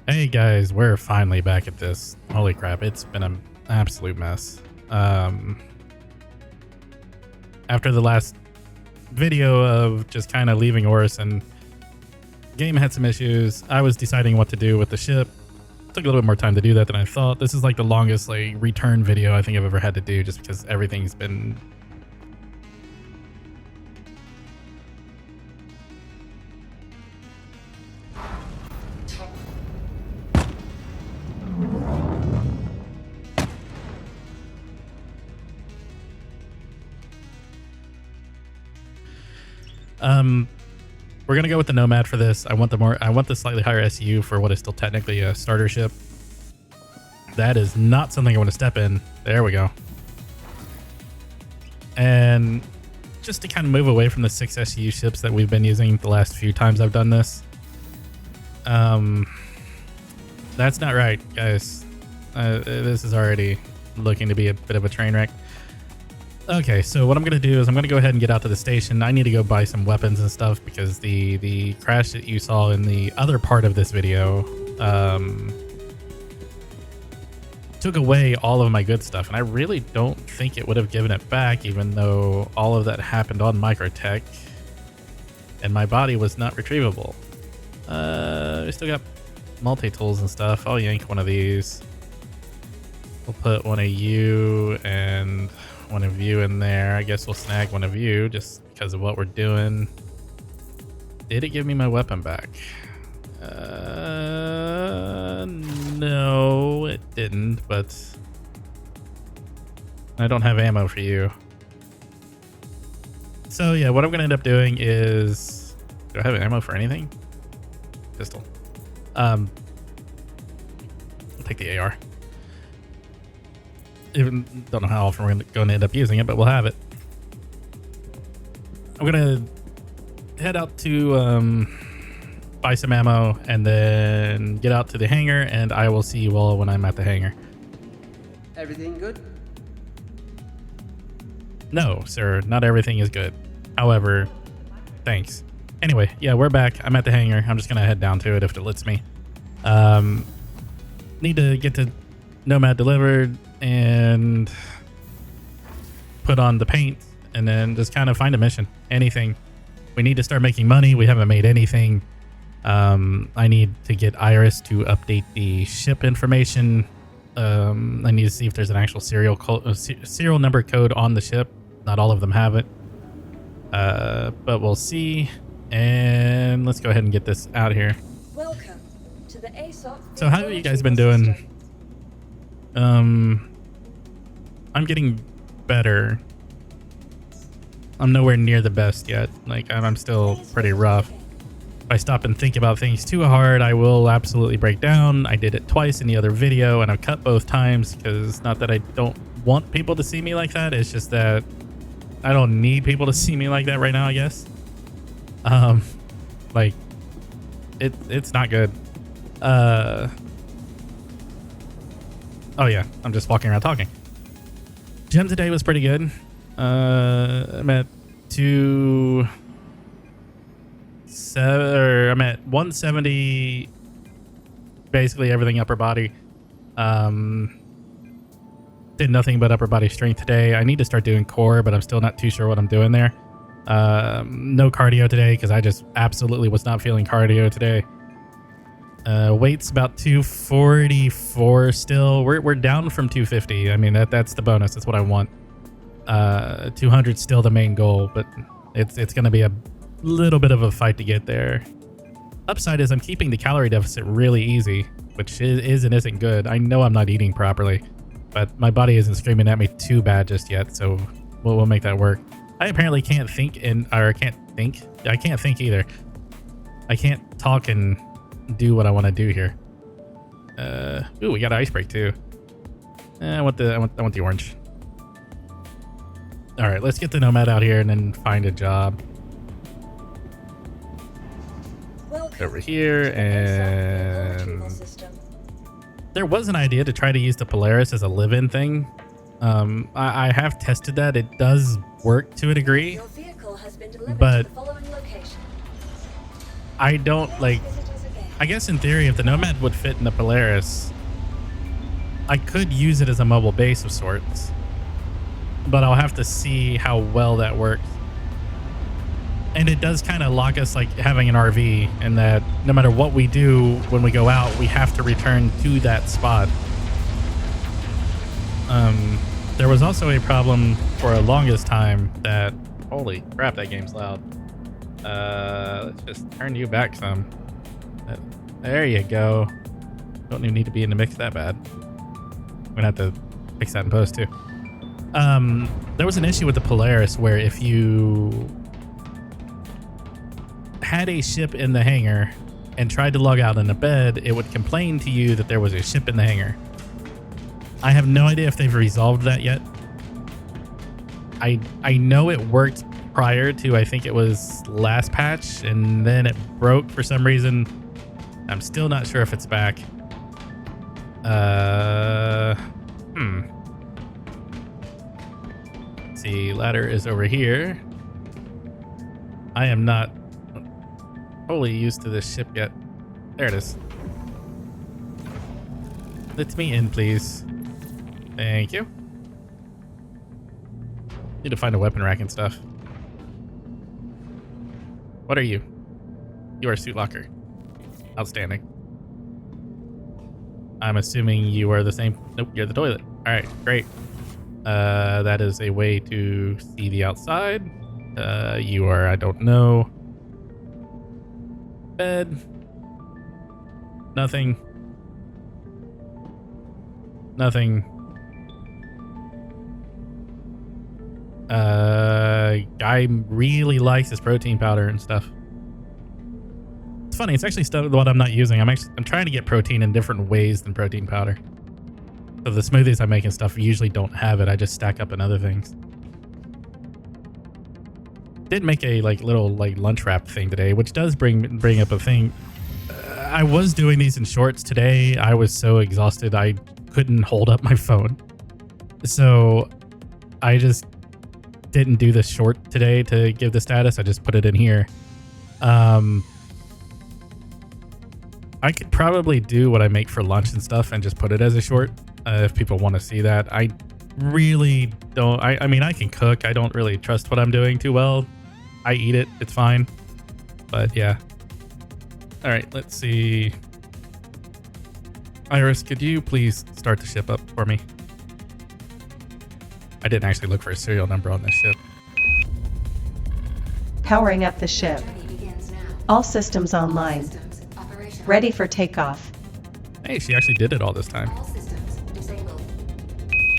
Hey guys, we're finally back at this. Holy crap, it's been an absolute mess. After the last video of just kind of leaving Orison, game had some issues. I was deciding what to do with the ship. Took a little bit more time to do that than I thought. This is like the longest return video I think I've ever had to do, just because everything's been we're gonna go with the Nomad for this. I want the slightly higher SU for what is still technically a starter ship. That is not something I want to step in. There we go. And just to kind of move away from the 6 SU ships that we've been using the last few times I've done this. That's not right, guys. This is already looking to be a bit of a train wreck. Okay, so what I'm going to do is I'm going to go ahead and get out to the station. I need to go buy some weapons and stuff because the crash that you saw in the other part of this video took away all of my good stuff. And I really don't think it would have given it back, even though all of that happened on Microtech and my body was not retrievable. We still got multi-tools and stuff. I'll yank one of these. We'll put one of you and one of you in there. I guess we'll snag one of you just because of what we're doing. Did it give me my weapon back? No, it didn't, but I don't have ammo for you. So yeah, what I'm gonna end up doing is, do I have ammo for anything? Pistol. I'll take the AR. Even don't know how often we're going to end up using it, but we'll have it. I'm gonna head out to buy some ammo and then get out to the hangar, and I will see you all when I'm at the hangar. Everything good? No, sir, not everything is good. However, thanks. Anyway, yeah, we're back. I'm at the hangar. I'm just gonna head down to it if it lets me. Need to get to Nomad delivered and put on the paint and then just kind of find a mission. Anything. We need to start making money. We haven't made anything. I need to get Iris to update the ship information. I need to see if there's an actual serial number code on the ship. Not all of them have it. But we'll see. And let's go ahead and get this out here. Welcome to the ASOP. So how have you guys been doing? I'm getting better. I'm nowhere near the best yet. Like, I'm still pretty rough. If I stop and think about things too hard, I will absolutely break down. I did it twice in the other video, and I've cut both times because not that I don't want people to see me like that. It's just that I don't need people to see me like that right now, I guess. Like, it's not good. Oh yeah, I'm just walking around talking. Gem today was pretty good. I'm at 170, basically everything upper body. Did nothing but upper body strength today. I need to start doing core, but I'm still not too sure what I'm doing there. No cardio today because I just absolutely was not feeling cardio today. Weight's about 244 still. We're down from 250. I mean, that's the bonus. That's what I want. 200 still the main goal, but it's going to be a little bit of a fight to get there. Upside is I'm keeping the calorie deficit really easy, which is and isn't good. I know I'm not eating properly, but my body isn't screaming at me too bad just yet, so we'll make that work. I apparently can't think I can't think either. I can't talk and do what I want to do here. Ooh, we got an ice break too. I want the orange. All right, let's get the Nomad out here and then find a job. Over here, and there was an idea to try to use the Polaris as a live-in thing. I have tested that. It does work to a degree, but I don't like. I guess in theory, if the Nomad would fit in the Polaris, I could use it as a mobile base of sorts, but I'll have to see how well that works. And it does kind of lock us like having an RV, in that no matter what we do when we go out, we have to return to that spot. There was also a problem for a longest time that, holy crap, that game's loud. Let's just turn you back some. There you go. Don't even need to be in the mix that bad. I'm gonna have to fix that in post too. There was an issue with the Polaris where if you had a ship in the hangar and tried to log out in a bed, it would complain to you that there was a ship in the hangar. I have no idea if they've resolved that yet. I know it worked prior to, I think it was last patch, and then it broke for some reason. I'm still not sure if it's back. Let's see, ladder is over here. I am not fully used to this ship yet. There it is. Let me in, please. Thank you. Need to find a weapon rack and stuff. What are you? You are suit locker. Outstanding. I'm assuming you are the same. Nope, you're the toilet. All right, great. That is a way to see the outside. You are, I don't know. Bed. Nothing. Nothing. Guy really likes his protein powder and stuff. It's funny, it's actually stuff what I'm not using. I'm trying to get protein in different ways than protein powder. So the smoothies I make and stuff usually don't have it. I just stack up in other things. Did make a little lunch wrap thing today, which does bring up a thing. I was doing these in shorts today. I was so exhausted I couldn't hold up my phone, so I just didn't do the short today to give the status. I just put it in here. I could probably do what I make for lunch and stuff and just put it as a short if people want to see that. I really don't. I mean, I can cook. I don't really trust what I'm doing too well. I eat it. It's fine. But yeah. All right, let's see. Iris, could you please start the ship up for me? I didn't actually look for a serial number on this ship. Powering up the ship. All systems online. Ready for takeoff. Hey, she actually did it all this time.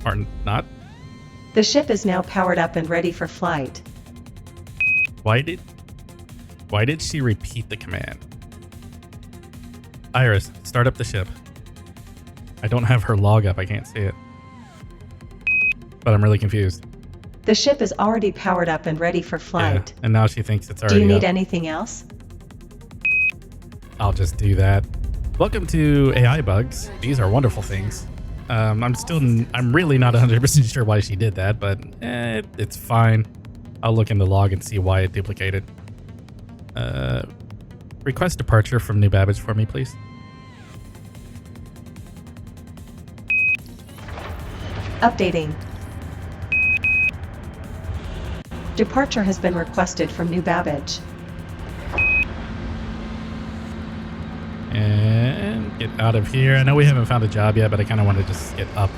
Or not. The ship is now powered up and ready for flight. Why did she repeat the command? Iris, start up the ship. I don't have her log up. I can't see it. But I'm really confused. The ship is already powered up and ready for flight. Yeah, and now she thinks it's already Do you need up. anything else? I'll just do that. Welcome to AI bugs. These are wonderful things. I'm really not 100% sure why she did that, but it's fine. I'll look in the log and see why it duplicated. Request departure from New Babbage for me, please. Updating. Departure has been requested from New Babbage. And get out of here. I know we haven't found a job yet, but I kind of want to just get up.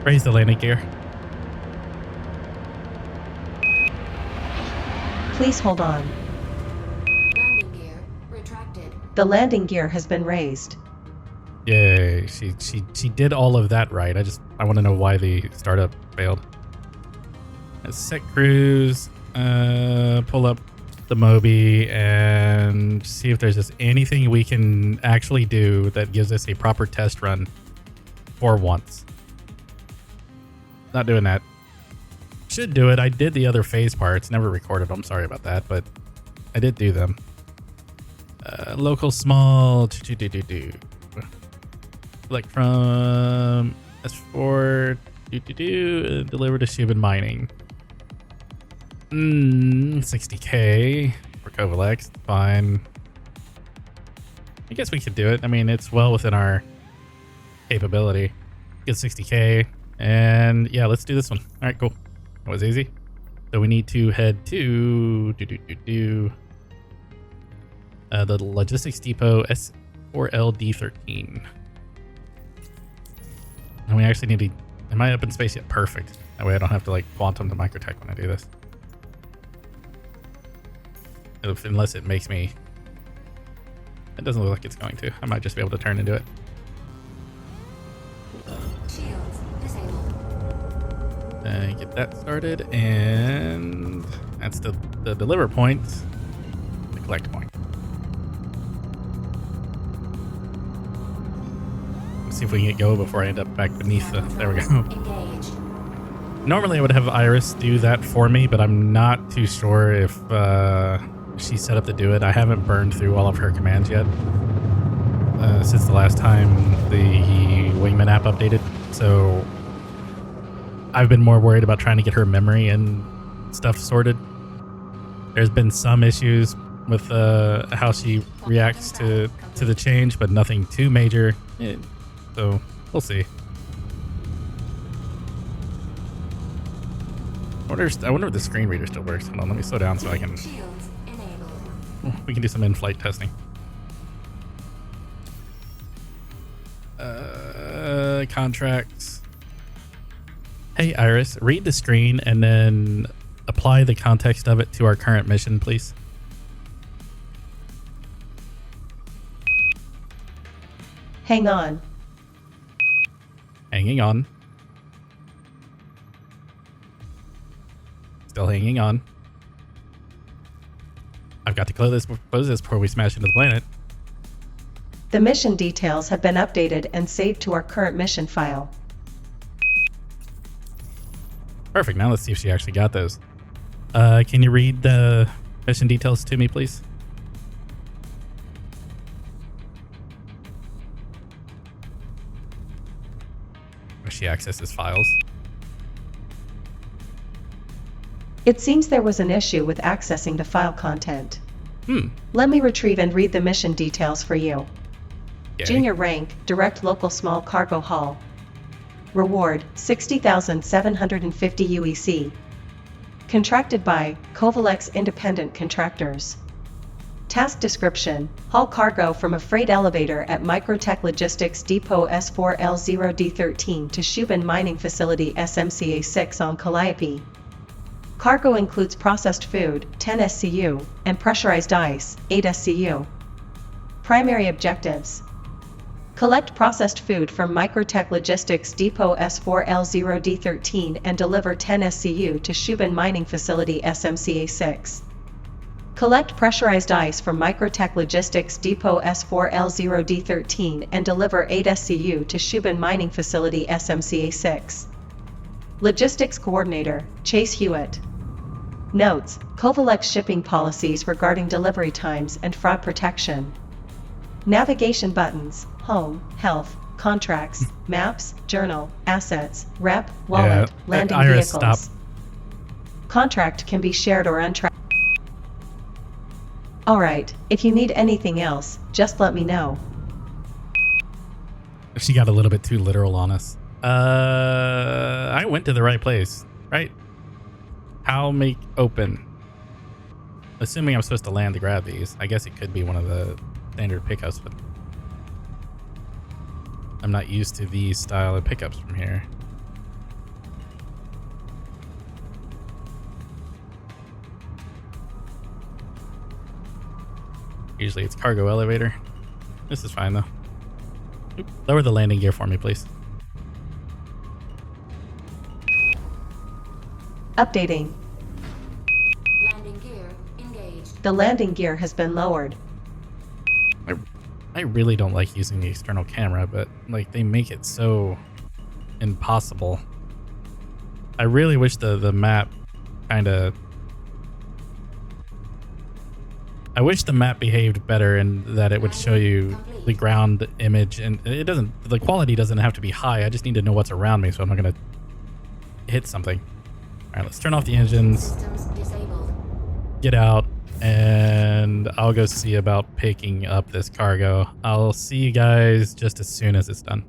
Raise the landing gear. Please hold on. Landing gear retracted. The landing gear has been raised. Yay, she did all of that right. I want to know why the startup failed. Let's set cruise, pull up the Moby and see if there's just anything we can actually do that gives us a proper test run for once. Not doing that. Should do it. I did the other phase parts, never recorded them. Sorry about that, but I did do them. Local small. Like from S4 deliver to Shubin Mining. 60k for Kovalex, fine. I guess we could do it. I mean, it's well within our capability. Get 60K. And yeah, let's do this one. All right, cool. That was easy. So we need to head to the logistics depot S4LD13. And we actually need to... Am I up in space yet? Perfect. That way I don't have to like quantum to microtech when I do this. Unless it makes me... It doesn't look like it's going to. I might just be able to turn into it. Shields disabled. Get that started, and that's the deliver point, the collect point. Let's see if we can get go before I end up back beneath the... There we go. Engaged. Normally I would have Iris do that for me, but I'm not too sure if she's set up to do it. I haven't burned through all of her commands yet since the last time the Wingman app updated, so I've been more worried about trying to get her memory and stuff sorted. There's been some issues with how she reacts to the change, but nothing too major. So we'll see. I wonder if the screen reader still works. Hold on, let me slow down so I can... Shields enabled. We can do some in-flight testing. Contracts. Hey, Iris, read the screen and then apply the context of it to our current mission, please. Hang on. Hanging on. Still hanging on. I've got to close this before we smash into the planet. The mission details have been updated and saved to our current mission file. Perfect. Now let's see if she actually got those. Can you read the mission details to me, please? Where she accesses files. It seems there was an issue with accessing the file content. Let me retrieve and read the mission details for you. Yay. Junior rank, direct local small cargo haul. Reward, 60,750 UEC. Contracted by Kovalex Independent Contractors. Task description, haul cargo from a freight elevator at Microtech Logistics Depot S4L0D13 to Shubin Mining Facility SMCA6 on Calliope. Cargo includes processed food, 10 SCU, and pressurized ice, 8 SCU. Primary objectives: collect processed food from Microtech Logistics Depot S4L0D13 and deliver 10 SCU to Shubin Mining Facility SMCA6. Collect pressurized ice from Microtech Logistics Depot S4L0D13 and deliver 8 SCU to Shubin Mining Facility SMCA6. Logistics Coordinator, Chase Hewitt. Notes: Kovalex shipping policies regarding delivery times and fraud protection. Navigation buttons: Home, Health, Contracts, Maps, Journal, Assets, Rep, Wallet, Landing Iris, Vehicles. stop. Contract can be shared or untracked. Alright, if you need anything else, just let me know. She got a little bit too literal on us. I went to the right place, right? How make open? Assuming I'm supposed to land to grab these. I guess it could be one of the standard pickups, but I'm not used to these style of pickups from here. Usually it's cargo elevator. This is fine though. Oop, lower the landing gear for me, please. Updating. Landing gear engaged. The landing gear has been lowered. I really don't like using the external camera, but like they make it so impossible. I really wish the map kind of... I wish the map behaved better and that it would show you the ground image, and it doesn't... The quality doesn't have to be high. I just need to know what's around me so I'm not going to hit something. All right, let's turn off the engines. Systems disabled. Get out. and I'll go see about picking up this cargo. I'll see you guys just as soon as it's done.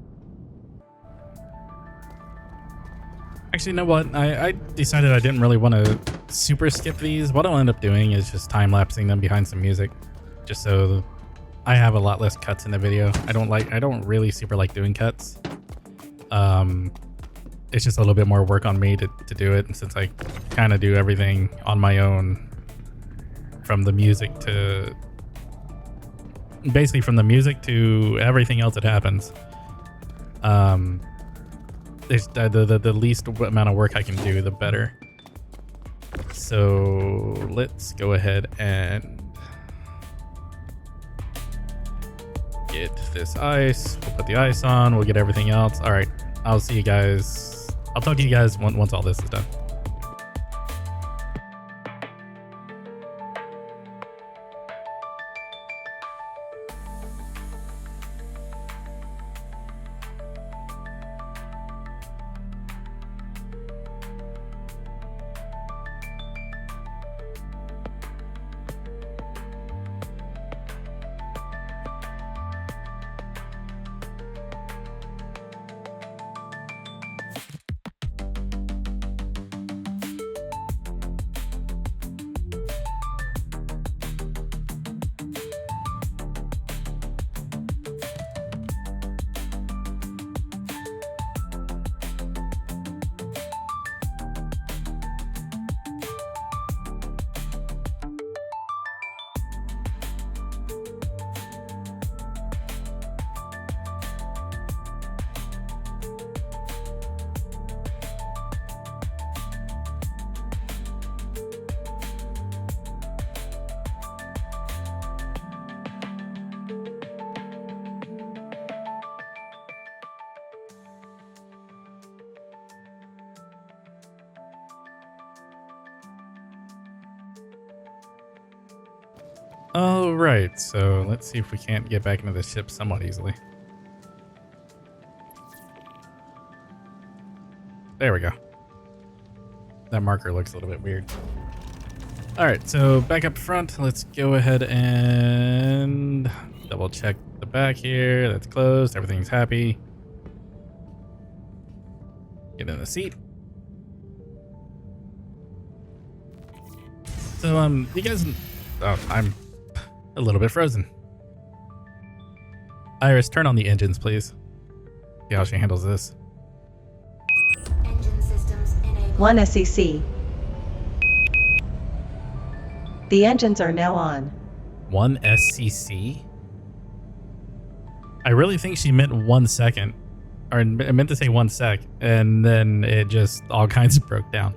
Actually, you know what? I decided I didn't really want to super skip these. What I'll end up doing is just time-lapsing them behind some music, just so I have a lot less cuts in the video. I don't really super like doing cuts. It's just a little bit more work on me to do it, and since I kind of do everything on my own, from the music to basically from the music to everything else that happens. There's the least amount of work I can do, the better. So let's go ahead and get this ice. We'll put the ice on. We'll get everything else. All right. I'll see you guys. I'll talk to you guys once all this is done. All right, so let's see if we can't get back into the ship somewhat easily. There we go. That marker looks a little bit weird. All right, so back up front, let's go ahead and double check the back here. That's closed, everything's happy. Get in the seat. So, you guys, oh, I'm a little bit frozen. Iris, turn on the engines, please. See how she handles this. Engine systems enabled. 1 SEC. The engines are now on. 1 SCC? I really think she meant 1 second. Or I meant to say 1 sec, and then it just all kinds of broke down.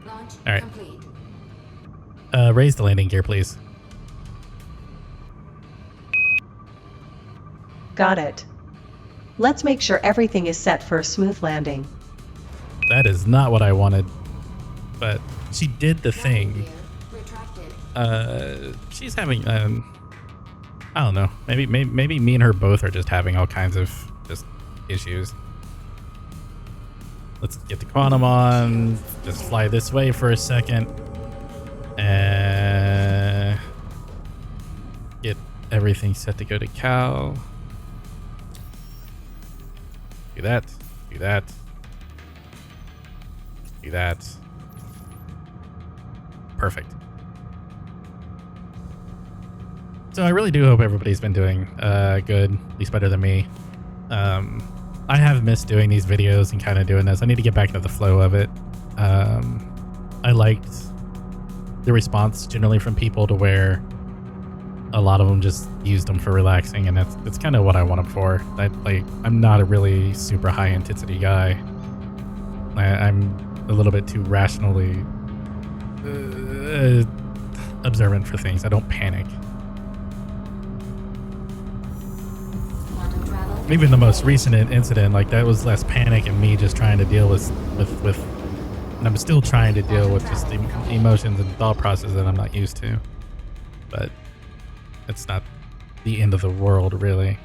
Launch All right. complete. Raise the landing gear, please. Got it. Let's make sure everything is set for a smooth landing. That is not what I wanted, but she did the thing. Gear retracted. She's having, I don't know. Maybe me and her both are just having all kinds of just issues. Let's get the quantum on. Just fly this way for a second. And get everything set to go to Cal. Do that. Do that. Do that. Perfect. So I really do hope everybody's been doing good, at least better than me. I have missed doing these videos and kind of doing this. I need to get back into the flow of it. I liked the response generally from people to where a lot of them just used them for relaxing, and that's kind of what I want them for. I'm not a really super high intensity guy. I'm a little bit too rationally observant for things. I don't panic. Quantum travel. Even the most recent incident, like that was less panic and me just trying to deal with and I'm still trying to deal with just the emotions and thought process that I'm not used to. But it's not the end of the world, really.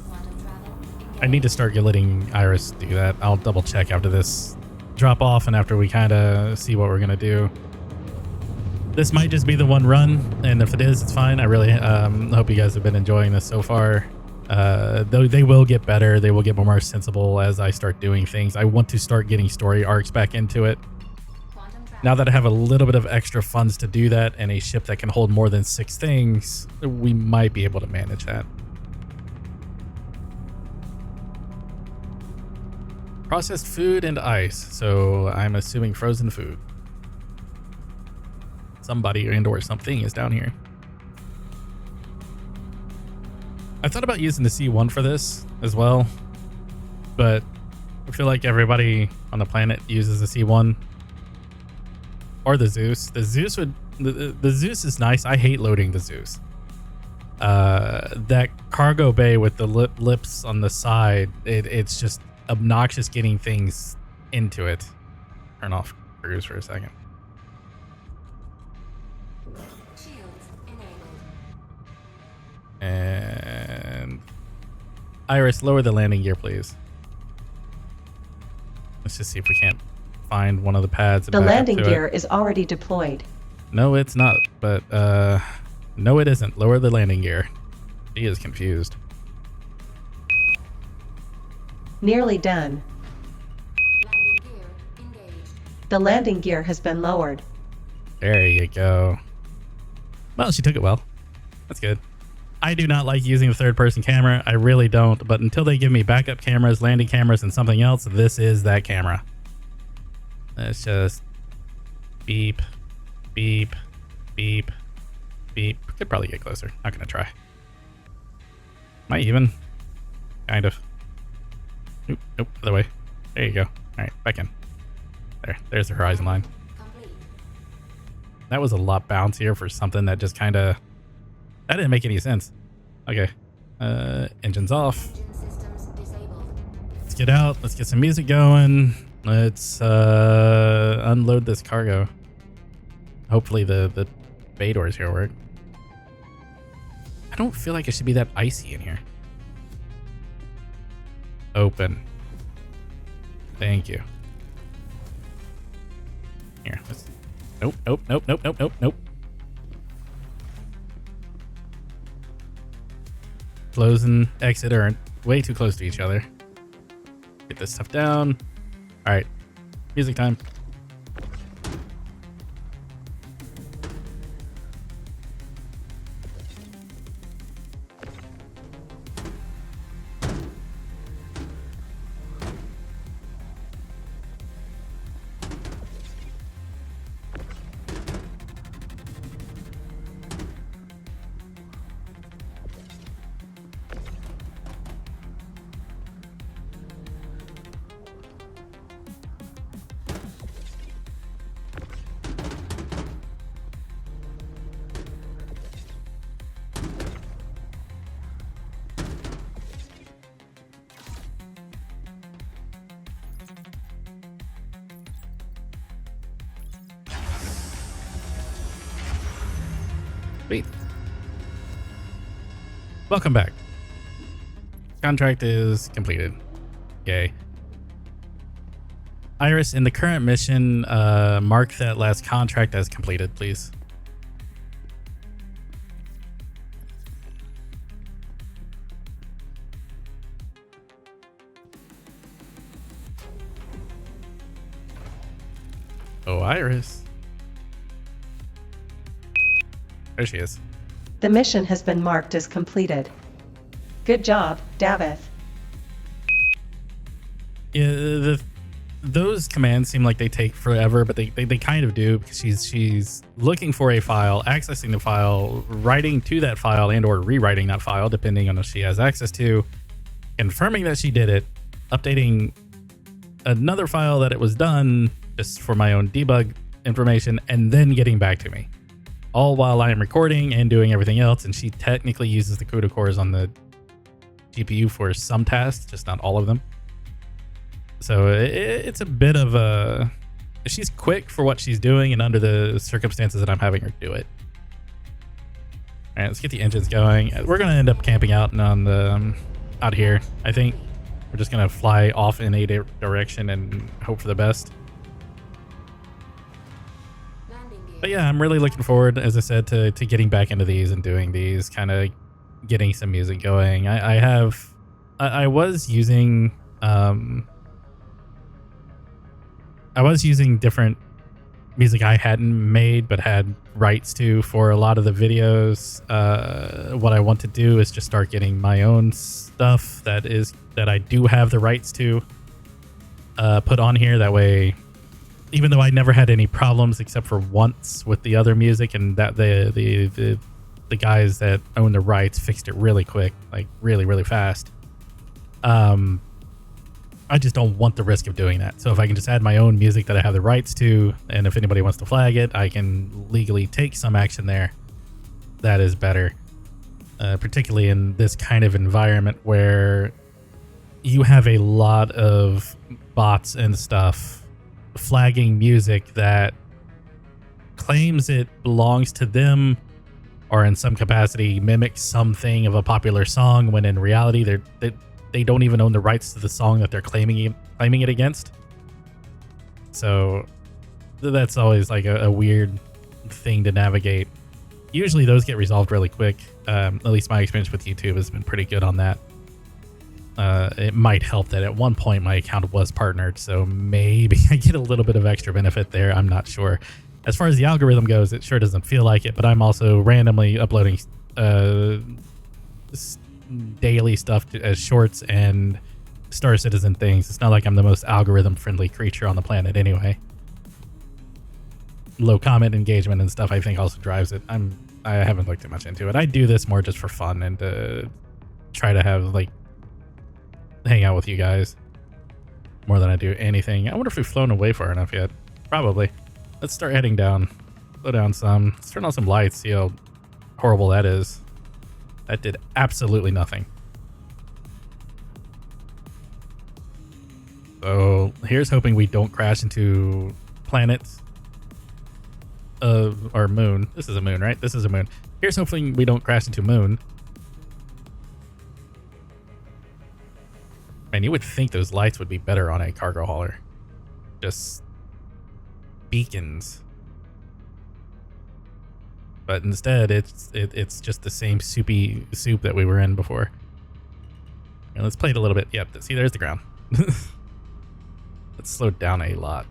Quantum travel. I need to start letting Iris do that. I'll double check after this drop off and after we kind of see what we're going to do. This might just be the one run, and if it is, it's fine. I really hope you guys have been enjoying this so far. Though they will get better, they will get more sensible as I start doing things. I want to start getting story arcs back into it. Now that I have a little bit of extra funds to do that and a ship that can hold more than 6 things, we might be able to manage that. Processed food and ice, so I'm assuming frozen food. Somebody and or something is down here. I thought about using the C1 for this as well, but I feel like everybody on the planet uses the C1 or the Zeus. The Zeus would the Zeus is nice. I hate loading the Zeus. That cargo bay with the lips on the side, it's just obnoxious getting things into it. Turn off cruise for a second. Shields enabled. And Iris, lower the landing gear, please. Let's just see if we can't find one of the pads. The landing gear is already deployed. No, it's not. But no, it isn't. Lower the landing gear. She is confused. Nearly done. Landing gear engaged. The landing gear has been lowered. There you go. Well, she took it well. That's good. I do not like using the third-person camera. I really don't. But until they give me backup cameras, landing cameras, and something else, this is that camera. Let's just beep, beep, beep, beep. Could probably get closer. Not gonna try. Might even. Kind of. Nope, nope, other way. There you go. All right, back in. There's the horizon line. Complete. That was a lot bouncier for something that just kind of... That didn't make any sense. Okay. Engines off. Engine systems disabled. Let's get out. Let's get some music going. Let's unload this cargo. Hopefully the bay doors here work. I don't feel like it should be that icy in here. Open. Thank you. Here, let's... Nope, nope, nope, nope, nope, nope, nope. Close and exit are way too close to each other. Get this stuff down. All right, music time. Sweet. Welcome back. Contract is completed. Yay. Iris, in the current mission, mark that last contract as completed, please. Oh, Iris. There she is. The mission has been marked as completed. Good job, Davith. Yeah, those commands seem like they take forever, but they kind of do, because she's looking for a file, accessing the file, writing to that file and or rewriting that file, depending on if she has access to, confirming that she did it, updating another file that it was done just for my own debug information, and then getting back to me. All while I am recording and doing everything else, and she technically uses the CUDA cores on the GPU for some tasks, just not all of them. So it's a bit of a... She's quick for what she's doing and under the circumstances that I'm having her do it. All right, let's get the engines going. We're going to end up camping out and on the out here, I think. We're just going to fly off in a direction and hope for the best. But yeah, I'm really looking forward, as I said, to getting back into these and doing these, kind of getting some music going. I was using different music I hadn't made but had rights to for a lot of the videos. What I want to do is just start getting my own stuff that I do have the rights to put on here. That way, even though I never had any problems except for once with the other music, and that the guys that own the rights fixed it really quick, like really fast. I just don't want the risk of doing that. So if I can just add my own music that I have the rights to, and if anybody wants to flag it, I can legally take some action there. That is better. Particularly in this kind of environment where you have a lot of bots and stuff flagging music that claims it belongs to them or in some capacity mimics something of a popular song, when in reality they don't even own the rights to the song that they're claiming it against. So that's always like a weird thing to navigate. Usually those get resolved really quick. At least my experience with YouTube has been pretty good on that. It might help that at one point my account was partnered, so maybe I get a little bit of extra benefit there. I'm not sure. As far as the algorithm goes, it sure doesn't feel like it, but I'm also randomly uploading daily stuff as shorts and Star Citizen things. It's not like I'm the most algorithm friendly creature on the planet anyway. Low comment engagement and stuff I think also drives it. I haven't looked too much into it. I do this more just for fun and to try to have like hang out with you guys more than I do anything. I wonder if we've flown away far enough yet. Probably. Let's start heading down. Slow down some. Let's turn on some lights, see how horrible that is. That did absolutely nothing. So here's hoping we don't crash into planets or moon. This is a moon, right? This is a moon. Here's hoping we don't crash into moon. Man, you would think those lights would be better on a cargo hauler. Just beacons. But instead, it's just the same soupy soup that we were in before. And let's play it a little bit. Yep, see, there's the ground. Let's slow down a lot.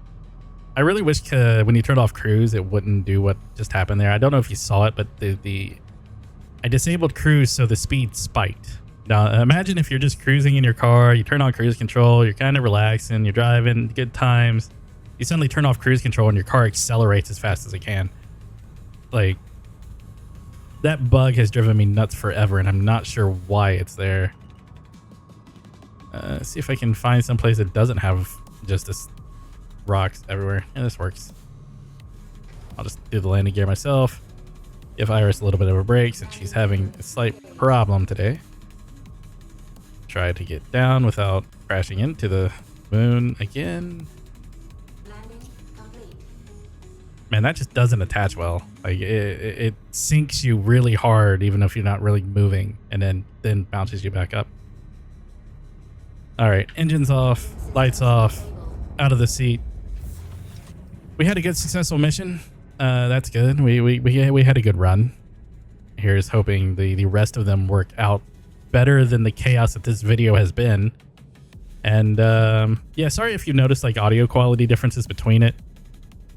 I really wish when you turned off cruise, it wouldn't do what just happened there. I don't know if you saw it, but I disabled cruise so the speed spiked. Now, imagine if you're just cruising in your car, you turn on cruise control, you're kind of relaxing, you're driving, good times. You suddenly turn off cruise control and your car accelerates as fast as it can. Like, that bug has driven me nuts forever, and I'm not sure why it's there. See if I can find some place that doesn't have just this rocks everywhere. Yeah, this works. I'll just do the landing gear myself. Give Iris a little bit of a break since she's having a slight problem today. Try to get down without crashing into the moon again. Landing complete. Man, that just doesn't attach well. Like it sinks you really hard even if you're not really moving, and then bounces you back up. All right, engines off, lights off, out of the seat. We had a good successful mission. That's good. We had a good run. Here's hoping the rest of them work out better than the chaos that this video has been. And yeah, sorry if you noticed like audio quality differences between it.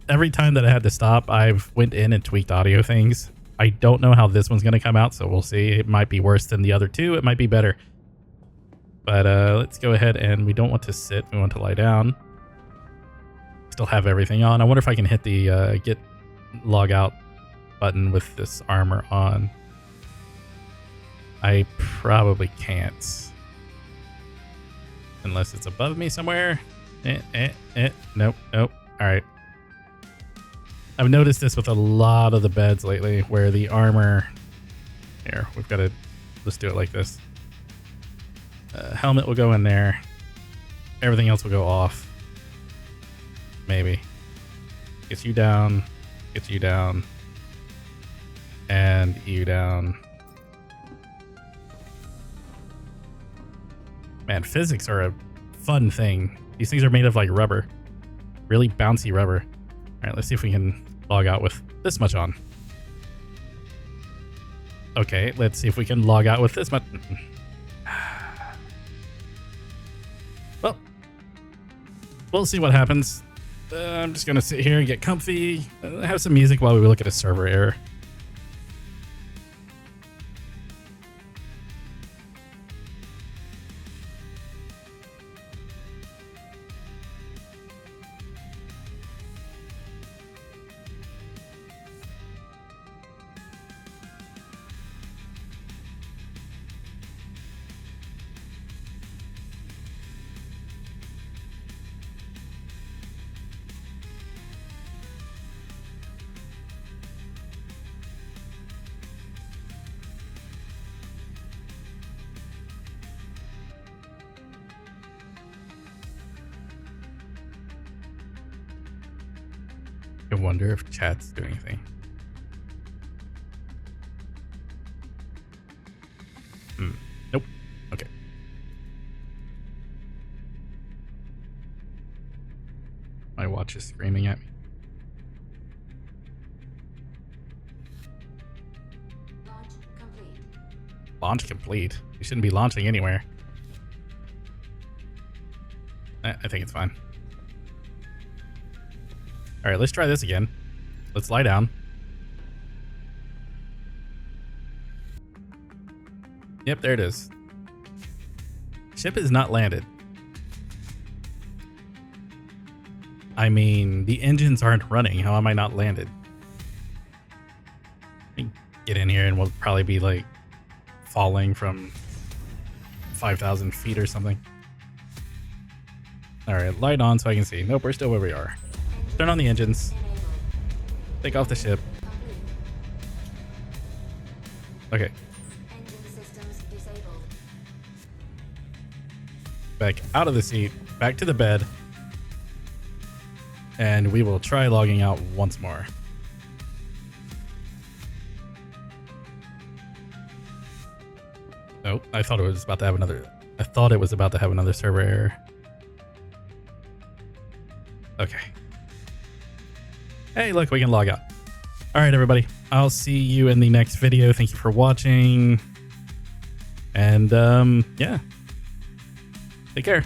Every time that I had to stop, I've went in and tweaked audio things. I don't know how this one's going to come out, so we'll see. It might be worse than the other two. It might be better. But let's go ahead, and we don't want to sit. We want to lie down. Still have everything on. I wonder if I can hit the get log out button with this armor on. I probably can't. Unless it's above me somewhere. Nope. All right. I've noticed this with a lot of the beds lately where the armor... Here, we've got to... Let's do it like this. Helmet will go in there. Everything else will go off. Maybe. Gets you down. Gets you down. And you down. Man, physics are a fun thing. These things are made of like rubber. Really bouncy rubber. All right, let's see if we can log out with this much on. Okay, let's see if we can log out with this much. Well, we'll see what happens. I'm just gonna sit here and get comfy, have some music while we look at a server error. I wonder if chat's doing anything. Nope. Okay. My watch is screaming at me. Launch complete. Launch complete. You shouldn't be launching anywhere. I think it's fine. All right, let's try this again. Let's lie down. Yep, there it is. Ship is not landed. I mean, the engines aren't running. How am I not landed? Let me get in here and we'll probably be like falling from 5,000 feet or something. All right, light on so I can see. Nope, we're still where we are. Turn on the engines. Take off the ship. Okay. Engine systems disabled. Back out of the seat. Back to the bed. And we will try logging out once more. Oh, I thought it was about to have another. I thought it was about to have another server error. Okay. Hey, look, we can log out. All right, everybody. I'll see you in the next video. Thank you for watching. And yeah. Take care.